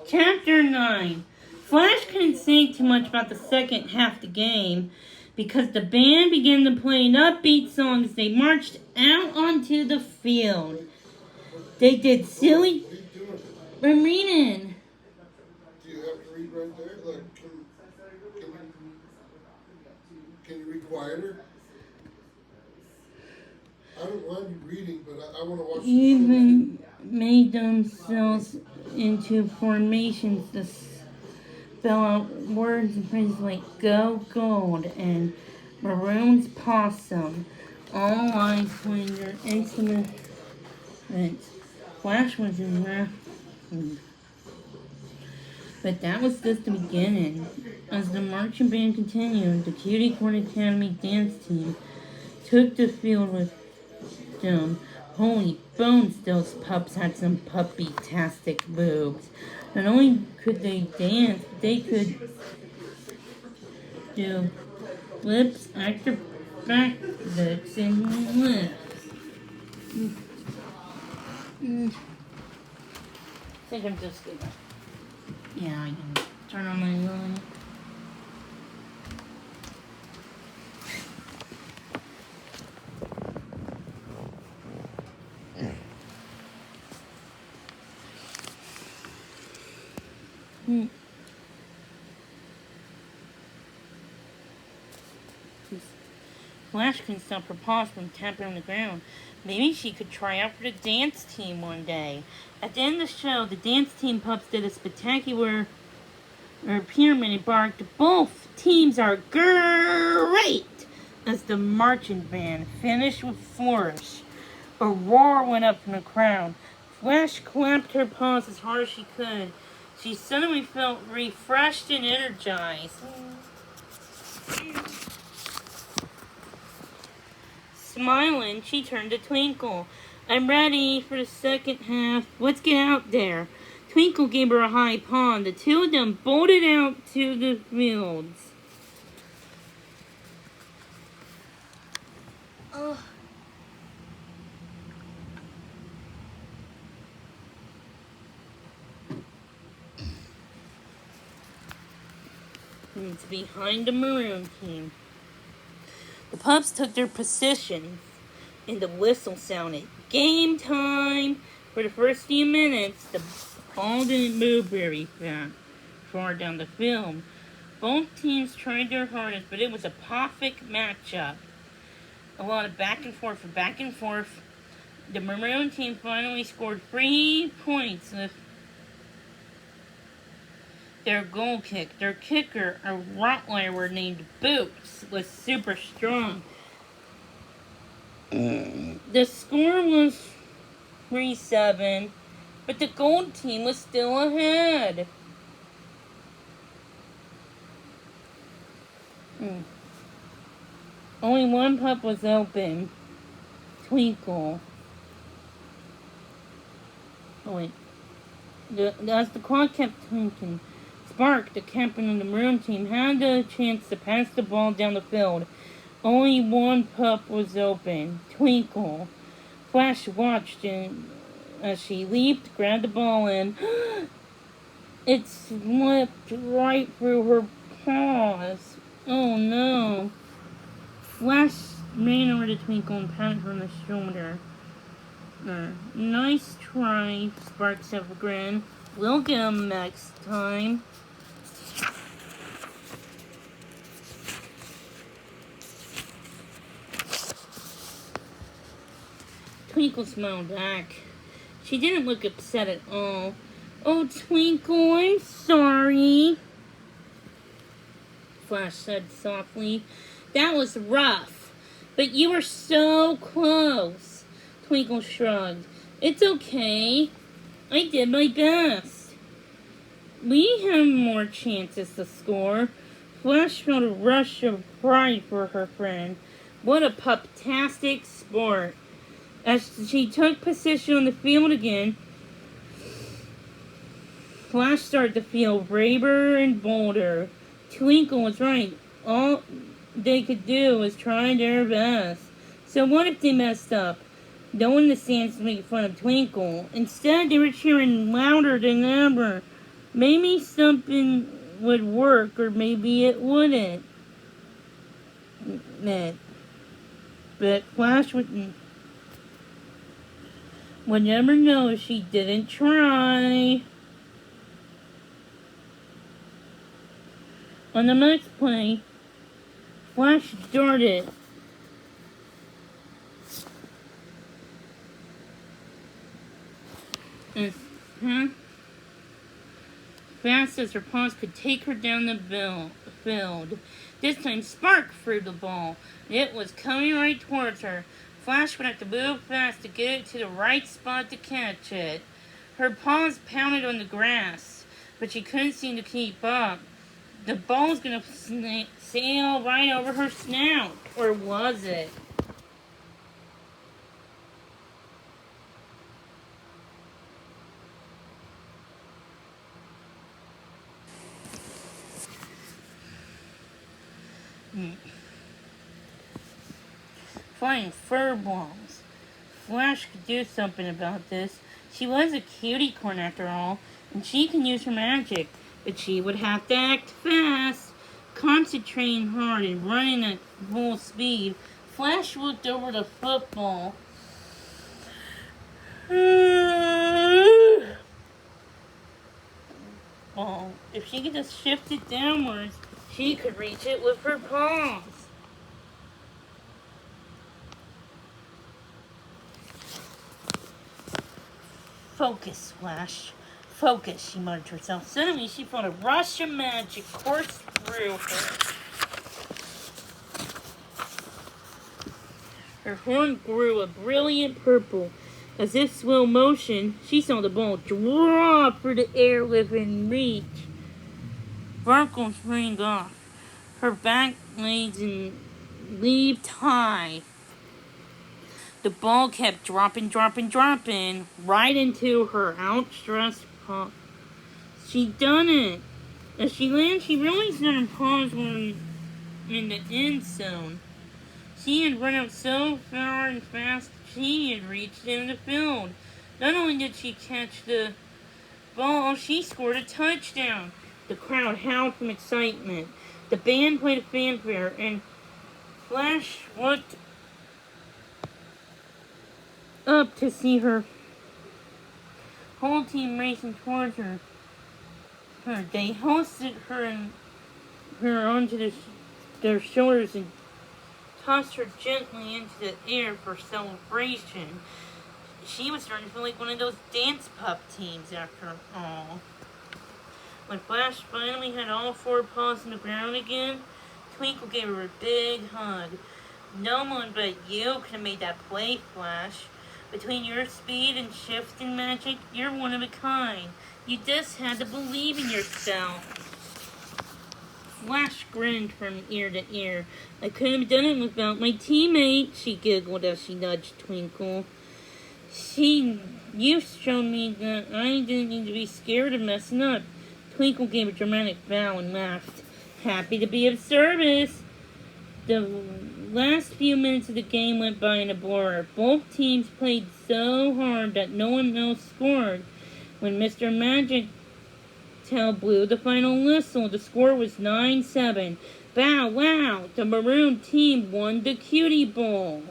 Chapter 9. Flash couldn't say too much about the second half of the game because the band began to play an upbeat song as they marched out onto the field. They did silly... I'm reading. Do you have to read right there? Like, can you read quieter? I don't mind you reading, but I want to watch the Even made themselves into formations to spell out words and phrases like "Go Gold" and "Maroon's Possum." All lines playing their instruments. Flash was in wrath. But that was just the beginning. As the marching band continued, the Cutiecorn Academy dance team took the field with them. Holy bones, those pups had some puppy-tastic moves. Not only could they dance, but they could do flips, acrobatics, and lifts. I think I'm just gonna... Yeah, I can turn on my light. Flash couldn't stop her paws from tapping on the ground. Maybe she could try out for the dance team one day. At the end of the show, the dance team pups did a spectacular pyramid and barked, "Both teams are great!" as the marching band finished with flourish. A roar went up from the crowd. Flash clapped her paws as hard as she could. She suddenly felt refreshed and energized. Smiling, she turned to Twinkle. "I'm ready for the second half. Let's get out there." Twinkle gave her a high paw. The two of them bolted out to the fields. It's behind the maroon team. The pups took their position, and the whistle sounded. Game time! For the first few minutes, the ball didn't move very far down the field. Both teams tried their hardest, but it was a perfect matchup. A lot of back and forth. The maroon team finally scored 3 points with their goal kick. Their kicker, a Rottweiler named Boots, was super strong. The score was 3-7, but the gold team was still ahead. Only one pup was open. Twinkle. As the clock kept ticking, Spark, the captain of the maroon team, had the chance to pass the ball down the field. Only one pup was open. Twinkle. Flash watched as she leaped, grabbed the ball, and it slipped right through her paws. Oh no. Flash ran over to Twinkle and patted her on the shoulder. "Nice try," Spark said with a grin. "We'll get 'em next time." Twinkle smiled back. She didn't look upset at all. "Oh, Twinkle, I'm sorry," Flash said softly. "That was rough, but you were so close." Twinkle shrugged. "It's okay. I did my best." "We have more chances to score." Flash felt a rush of pride for her friend. What a pup-tastic sport. As she took position on the field again, Flash started to feel braver and bolder. Twinkle was right. All they could do was try their best. So what if they messed up? No one in the stands to make fun of Twinkle. Instead, they were cheering louder than ever. Maybe something would work, or maybe it wouldn't. But Flash would never know if she didn't try. On the next play, Flash darted. As fast as her paws could take her down the field. This time Spark threw the ball. It was coming right towards her. Flash would have to move fast to get it to the right spot to catch it. Her paws pounded on the grass, but she couldn't seem to keep up. The ball was going to sail right over her snout. Or was it? Flying fur balls. Flash could do something about this. She was a Cutiecorn after all, and she can use her magic, but she would have to act fast, concentrating hard and running at full speed. Flash looked over the football. Well, if she could just shift it downwards, she could reach it with her paws. Focus, Flash. Focus, she muttered to herself. Suddenly, she felt a rush of magic course through her. Her horn grew a brilliant purple. As if slow motion, she saw the ball drop through the air within reach. Sparkle sprang off. Her back legs and leaped high. The ball kept dropping right into her outstretched paw. She'd done it. As she landed, she realized that her paws were in the end zone. She had run out so far and fast, she had reached the end of the field. Not only did she catch the ball, she scored a touchdown. The crowd howled from excitement. The band played a fanfare, and Flash looked up to see her whole team racing towards her. They hoisted her onto their shoulders and tossed her gently into the air for celebration. She was starting to feel like one of those dance pup teams after all. When Flash finally had all four paws on the ground again, Twinkle gave her a big hug. No one but you could have made that play, Flash. Between your speed and shifting magic, you're one of a kind. You just had to believe in yourself. Flash grinned from ear to ear. I couldn't have done it without my teammate, she giggled as she nudged Twinkle. You've shown me that I didn't need to be scared of messing up. Twinkle gave a dramatic bow and laughed. Happy to be of service. The last few minutes of the game went by in a blur. Both teams played so hard that no one else scored. When Mr. Magic Tail blew the final whistle, the score was 9-7. Bow wow! The Maroon team won the Cutie Bowl.